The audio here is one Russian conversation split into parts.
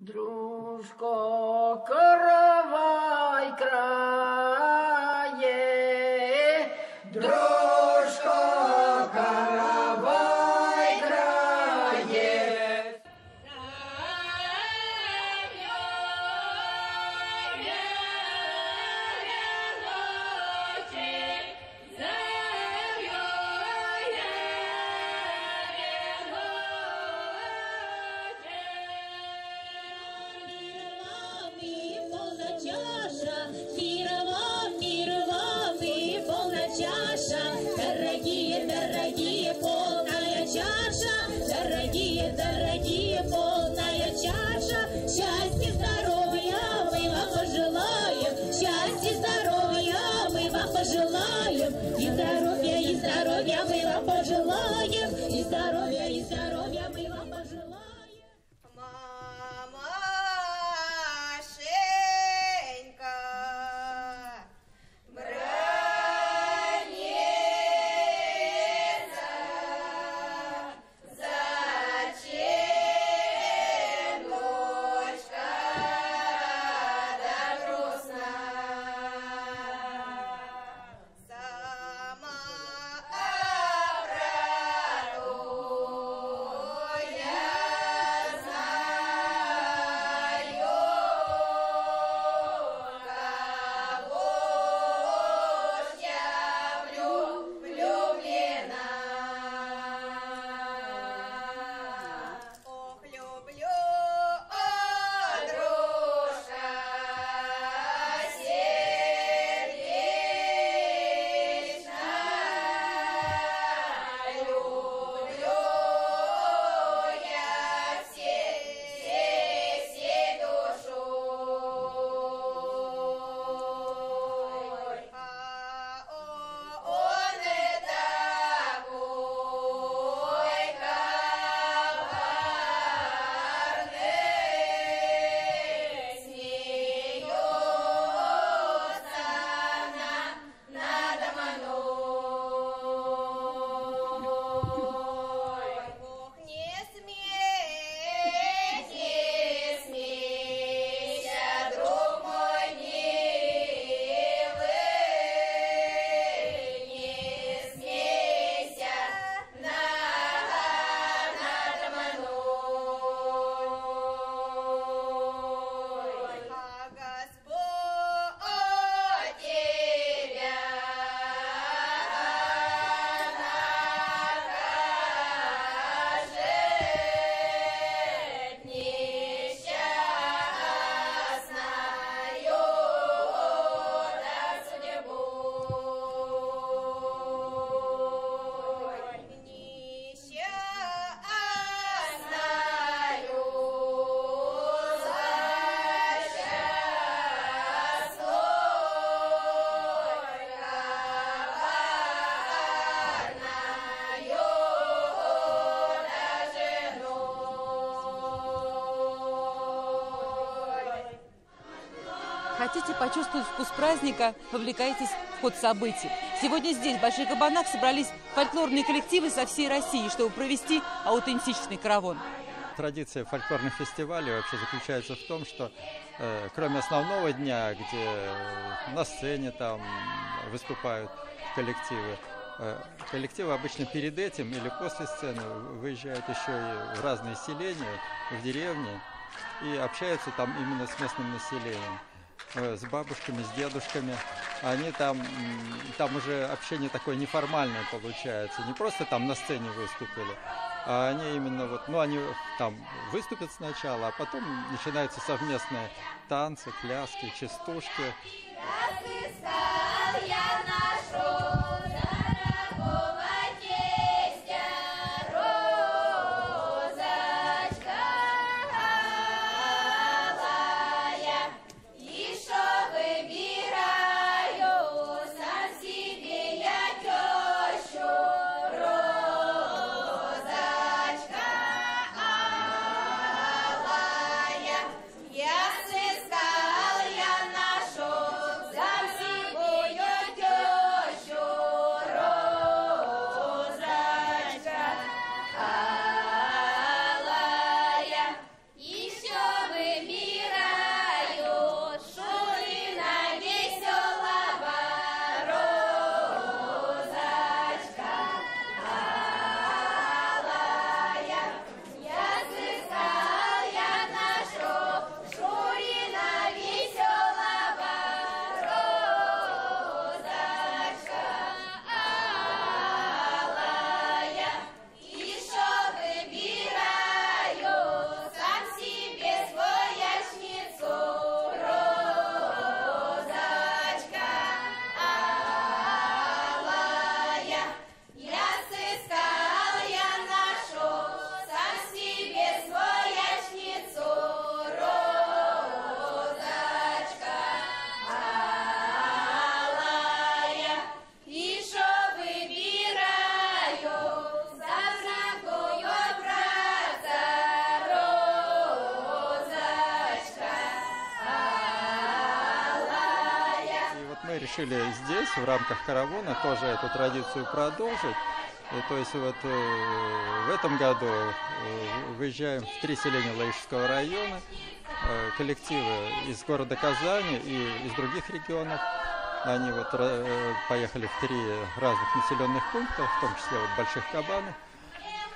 Дружко, каравай крае, дружко, каравай крае. Дорогие, полная чаша, дорогие, полная чаша. Счастья, здоровья мы вам пожелаем, счастья, здоровья мы вам пожелаем, и здоровья мы вам пожелаем, и здоровья мы вам пожелаем. Хотите почувствовать вкус праздника, вовлекайтесь в ход событий. Сегодня здесь, в Больших Кабанах, собрались фольклорные коллективы со всей России, чтобы провести аутентичный каравон. Традиция фольклорных фестивалей вообще заключается в том, что кроме основного дня, где на сцене там выступают коллективы, коллективы обычно перед этим или после сцены выезжают еще и в разные селения, в деревни, и общаются там именно с местным населением, с бабушками, с дедушками. Они там уже общение такое неформальное получается, не просто там на сцене выступили, а они именно вот, ну они там выступят сначала, а потом начинаются совместные танцы, пляски, частушки. Я сыскал, я нашел, за всего решили здесь, в рамках каравана, тоже эту традицию продолжить. И, то есть вот в этом году выезжаем в 3 селения Лаишского района, коллективы из города Казани и из других регионов. Они вот поехали в 3 разных населенных пункта, в том числе вот Больших Кабанах.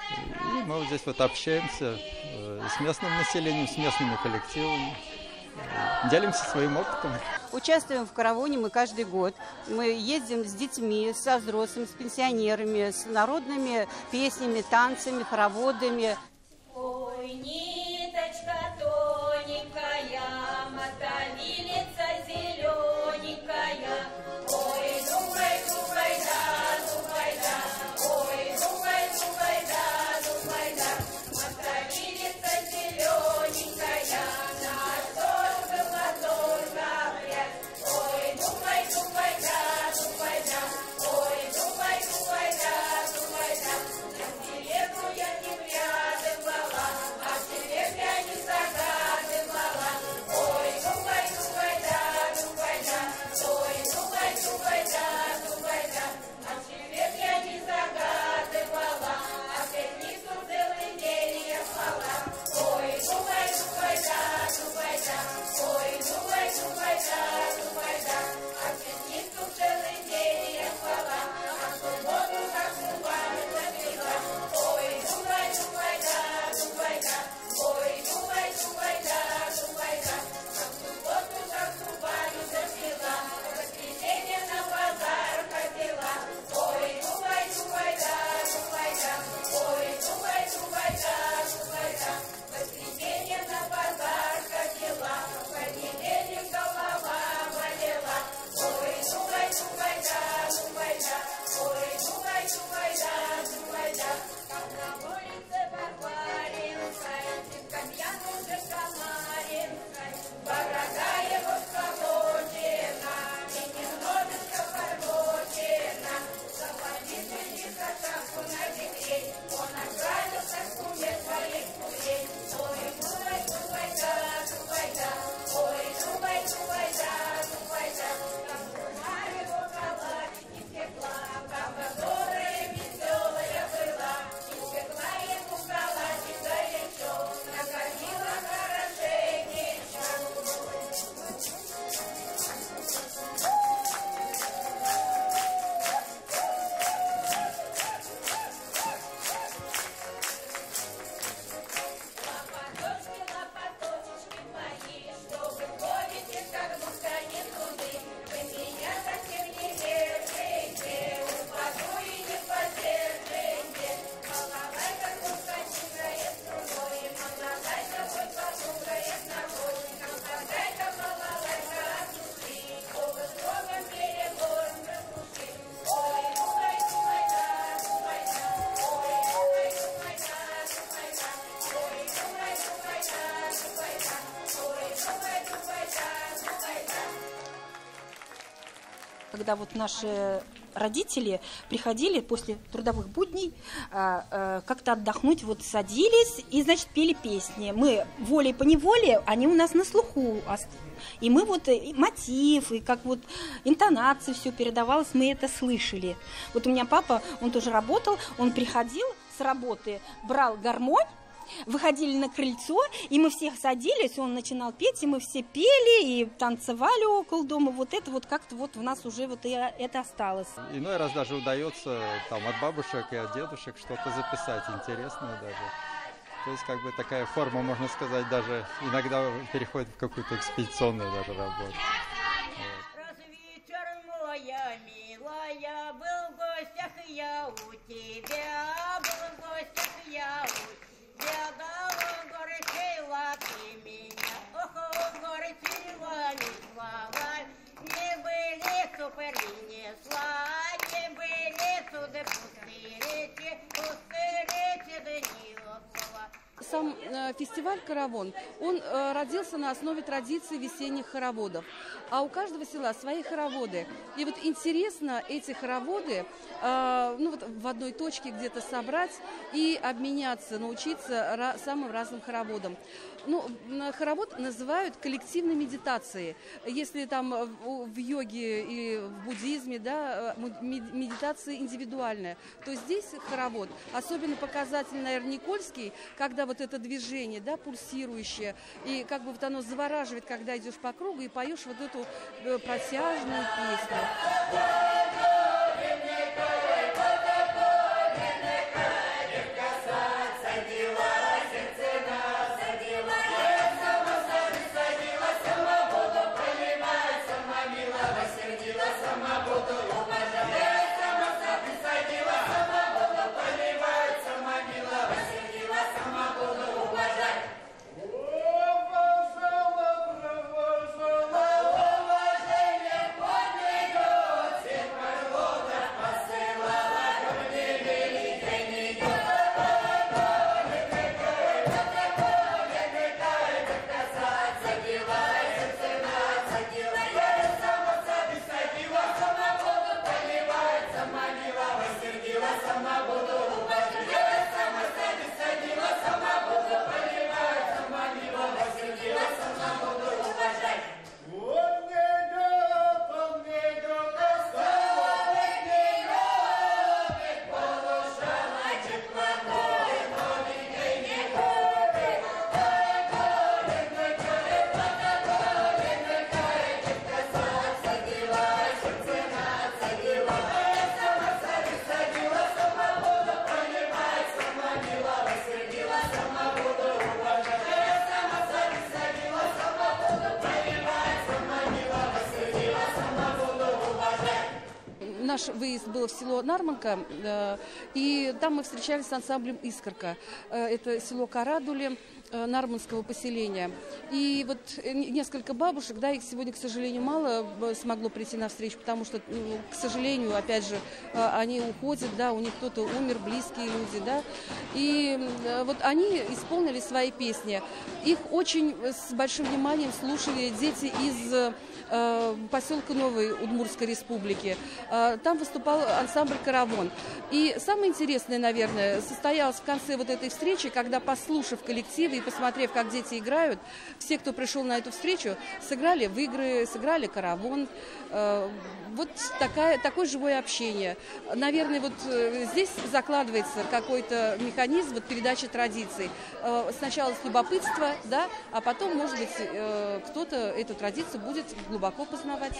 И мы вот здесь вот общаемся с местным населением, с местными коллективами, делимся своим опытом. Участвуем в караване мы каждый год. Мы ездим с детьми, со взрослыми, с пенсионерами, с народными песнями, танцами, хороводами. Ой, ниточка тоненькая, мотовилица зелененькая. Ой, думай, думай, да, думай, да. Ой, думай, думай, да, думай, да. Мотовилица зелененькая, наш дом золотой запрет. Ой, думай, думай, да, думай, да. Ой, думай, думай, да, думай, да. На дереву я не врядывала, а в деревне я не загадывала. Ой, думай, думай, да, думай, да. Ой, думай, думай, да, думай, да. А в деревне я не загадывала, а в пятницу целый день я спала. Ой, думай, думай, да, думай, да. Ой, думай, думай, да, думай, да. А в пятницу целый день я спала, а в субботу как зубами забила. Ой, думай, думай, да, думай, да. Ой, думай, думай, да, думай, да. А в субботу как зубами забила. В воскресенье на базар ходила. Ой, думай, думай, да, думай, да. Ой, думай, думай, да, думай, да. В воскресенье на базар ходила. В понедельник голова болела. Ой, думай, думай, да, думай, да. Ой, думай, думай, да, думай, да. Как на улице Варваринской, Кальян уже Комаринской, борода его сколочена, и немножечко подмочена. Заводитель лихо шапку надетей, он отправился к куме своих курей. Ой, думай, думай, да, думай, да. Ой, думай, думай, да, думай, да. Там кума его калачики пекла, правда, добрая, веселая была. Испекла ему калачик горячо, накормила хорошенечко. Лопаточки, лопаточки мои, что вы ходите, как будто не труды. Вы меня совсем не держите, упаду и не поддержите. Балалайка кукатикает струной, балалайка хоть потугает ногой. Балалайка, балалайка от души, оба с Богом перебор на души. Ой, думай, думай, да, думай, да. Ой, думай, думай, да, думай, да. Ой, думай, думай, да, думай, да. Ой, думай, думай, да, думай, да. Когда вот наши родители приходили после трудовых будней как-то отдохнуть, вот садились и, значит, пели песни. Мы волей-поневоле, они у нас на слуху. И мы вот и мотив, и как вот интонация все передавалось, мы это слышали. Вот у меня папа, он тоже работал, он приходил с работы, брал гармонь, выходили на крыльцо, и мы всех садились, он начинал петь, и мы все пели, и танцевали около дома. Вот это вот как-то вот у нас уже вот и это осталось. Иной раз даже удается там от бабушек и от дедушек что-то записать интересное даже. То есть как бы такая форма, можно сказать, даже иногда переходит в какую-то экспедиционную даже работу. Раз вечер, моя милая, был в гостях я у тебя, был в гостях я у тебя. Да, горячила ты меня, ох, горячила, не слава, не были супери, не слава, не были суды пустые речи, да не слова. Сам фестиваль «Каравон», он родился на основе традиции весенних хороводов. А у каждого села свои хороводы. И вот интересно эти хороводы в одной точке где-то собрать и обменяться, научиться самым разным хороводам. Хоровод называют коллективной медитацией. Если там в йоге и в буддизме, да, медитация индивидуальная, то здесь хоровод особенно показательный, наверное, Никольский, когда вот это движение, да, пульсирующее, и как бы вот оно завораживает, когда идешь по кругу и поешь вот эту протяжную песню. Наш выезд был в село Нарманка, и там мы встречались с ансамблем «Искорка». Это село Карадули нарманского поселения. И вот несколько бабушек, да, их сегодня, к сожалению, мало смогло прийти на встречу, потому что, к сожалению, опять же, они уходят, да, у них кто-то умер, близкие люди, да. И вот они исполнили свои песни. Их очень с большим вниманием слушали дети из поселка Новой Удмуртской республики. Там выступал ансамбль «Каравон». И самое интересное, наверное, состоялось в конце вот этой встречи, когда, послушав коллективы и посмотрев, как дети играют, все, кто пришел на эту встречу, сыграли в игры, сыграли «Каравон». Вот такое живое общение. Наверное, вот здесь закладывается какой-то механизм вот передачи традиций. Сначала с любопытства, да, а потом, может быть, кто-то эту традицию будет глубоко познавать.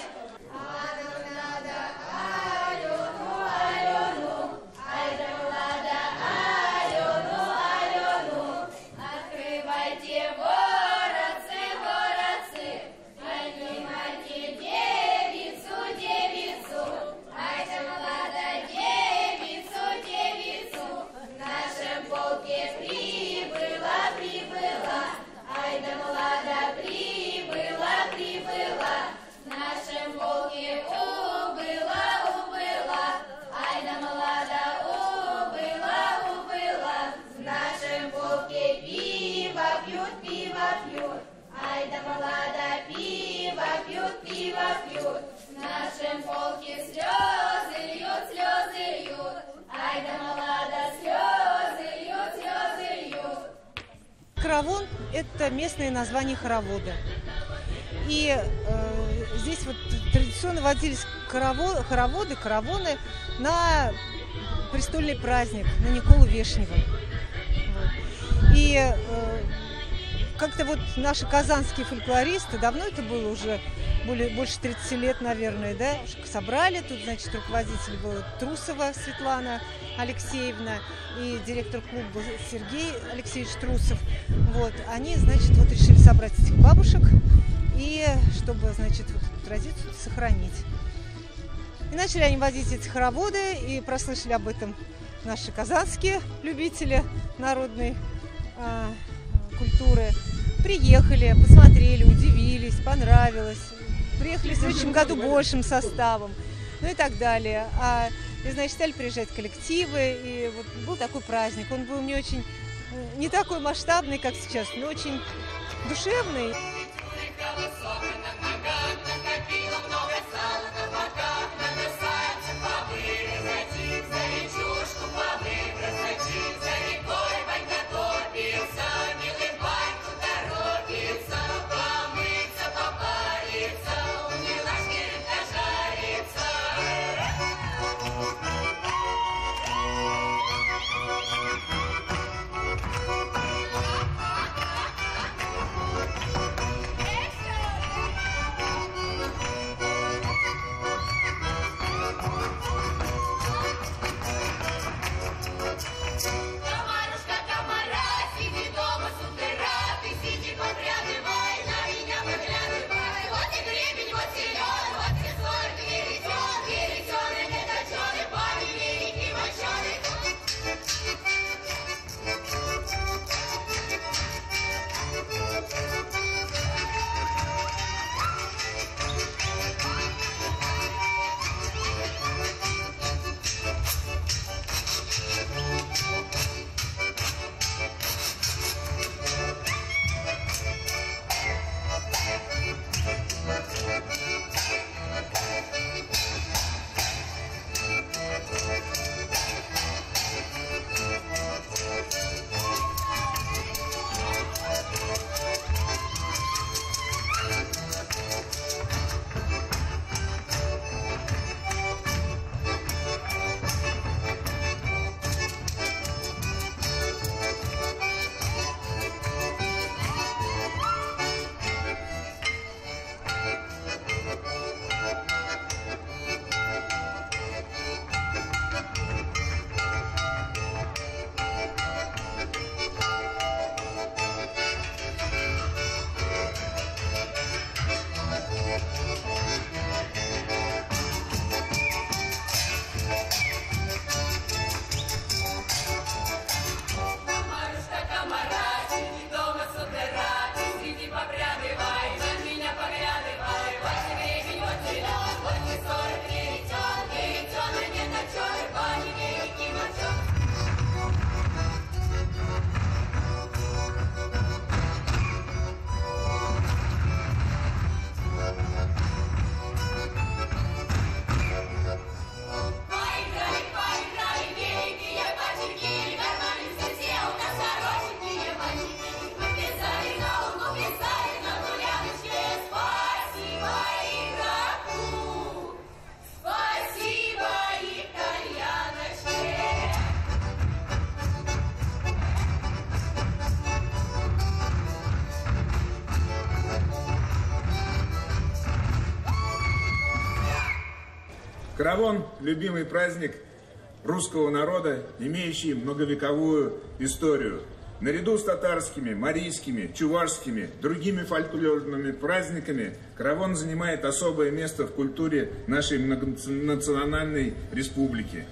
Каравон – это местное название хоровода. И здесь вот традиционно водились каравоны на престольный праздник, на Николу Вешнего. Вот. И как-то вот наши казанские фольклористы, давно это было уже, больше 30 лет, наверное, да, собрали. Тут, значит, руководитель был Трусова Светлана Алексеевна и директор клуба Сергей Алексеевич Трусов. Вот. Они, значит, вот решили собрать этих бабушек, и чтобы, значит, вот эту традицию сохранить. И начали они водить эти хороводы, и прослышали об этом наши казанские любители народной культуры. Приехали, посмотрели, удивились, понравилось. Приехали в следующем году большим составом, ну и так далее. И, значит, стали приезжать коллективы, и вот был такой праздник. Он был не очень не такой масштабный, как сейчас, но очень душевный. Каравон – любимый праздник русского народа, имеющий многовековую историю. Наряду с татарскими, марийскими, чувашскими, другими фольклорными праздниками каравон занимает особое место в культуре нашей многонациональной республики.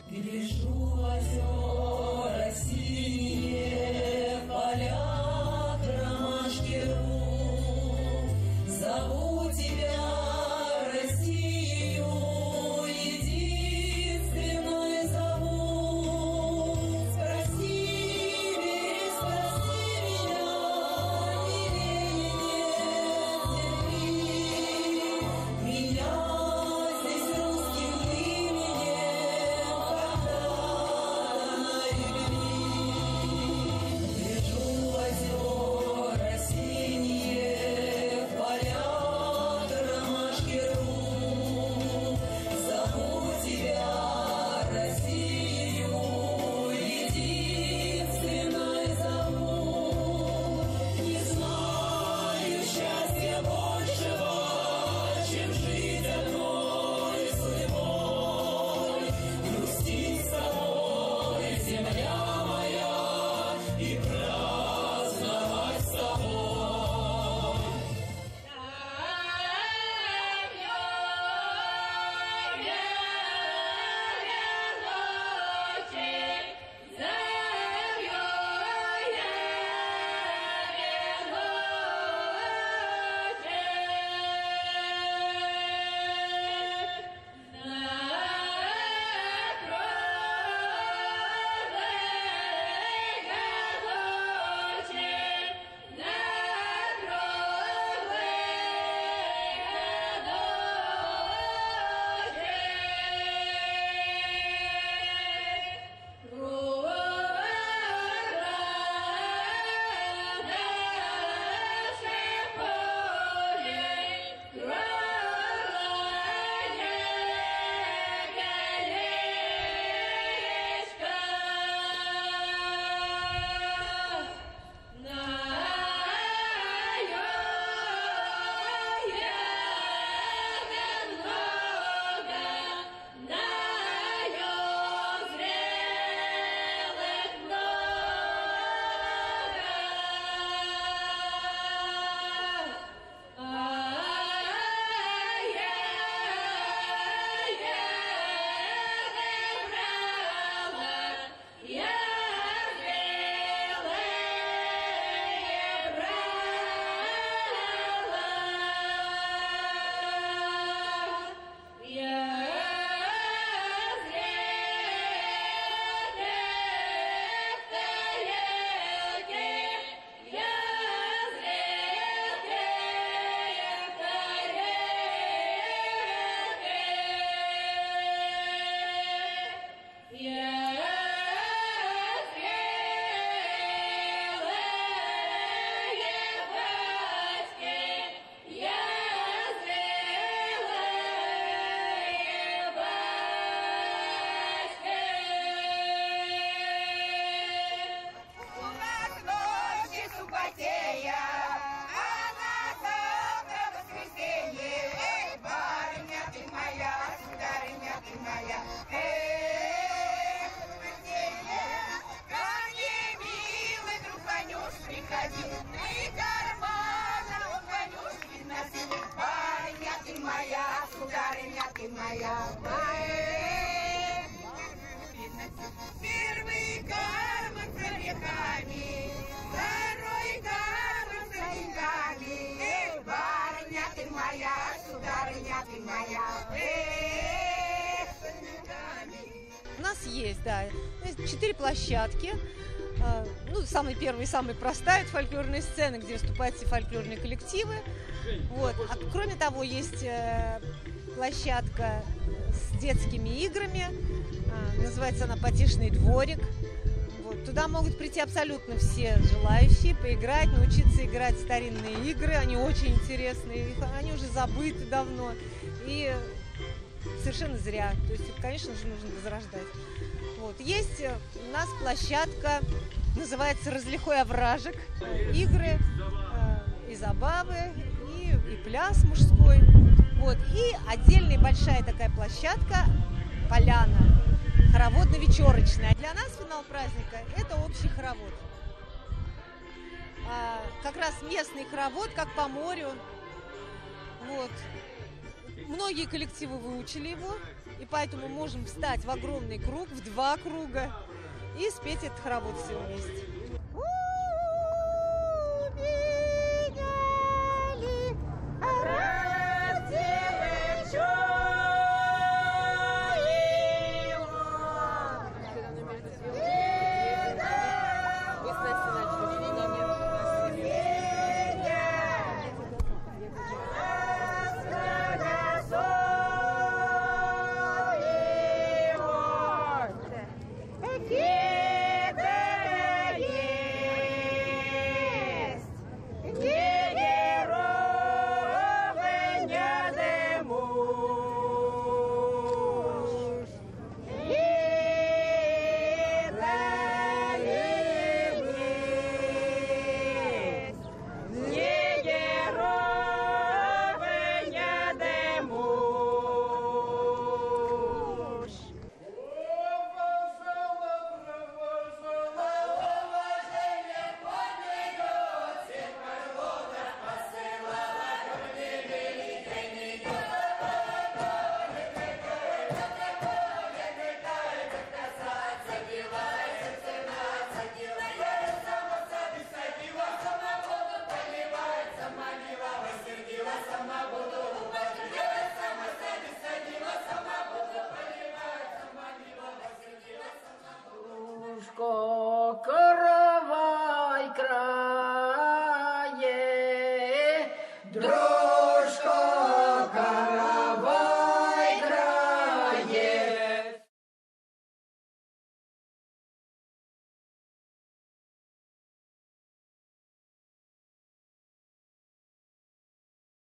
моя. Первый гармон с орехами, второй гармон с деньгами. Эй, барыня ты моя, сударыня ты моя. У нас есть, да, 4 площадки. Ну, самая первая и самая простая – это фольклорная сцена, где выступают все фольклорные коллективы. Вот. А кроме того, есть площадка с детскими играми. Называется она «Потешный дворик». Вот. Туда могут прийти абсолютно все желающие, поиграть, научиться играть в старинные игры. Они очень интересные, они уже забыты давно. И совершенно зря. То есть, конечно же, нужно возрождать. Вот. Есть у нас площадка, называется «Разлихой овражек». Игры и забавы, и пляс мужской. Вот. И отдельная большая такая площадка, поляна, хороводно-вечерочная. Для нас финал праздника – это общий хоровод. Как раз местный хоровод, как по морю. Вот. Многие коллективы выучили его, и поэтому можем встать в огромный круг, в 2 круга, и спеть этот хоровод все вместе.